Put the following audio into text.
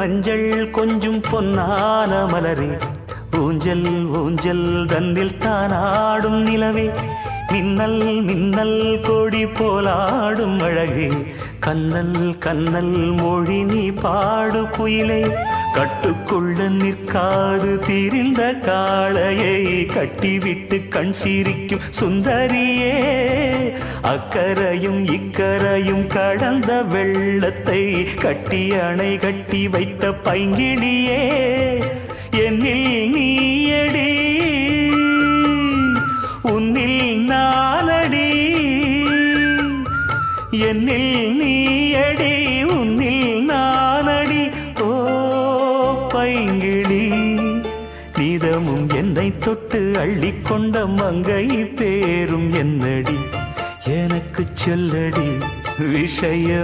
மஞ்சள் கொஞ்சம் பொன்னான மலரே, ஊஞ்சல் ஊஞ்சல் தன்னில் தானாடும் நிலவே, மின்னல் மின்னல் கொடி போலாடும் அழகே, கண்ணல் கண்ணல் மொழி நீ பாடு குயிலே, கட்டுக்குள்ள நிற்காது திரிந்த காளையை கட்டிவிட்டு கண் சிரிக்கும் சுந்தரியே, அக்கரையும் இக்கரையும் கடந்த வெள்ளத்தை கட்டி அணை கட்டி வைத்த பைங்கிளியே, என்னில் நீயடி உன்னில் நானடி, என்னில் நீயடி உன்னில் நானடி. ஓ பைங்கிளி, நீதமும் என்னை தொட்டு அள்ளிக்கொண்ட மங்கை பேரும் என்னடி, எனக்கு சொல்லடி விஷயம்.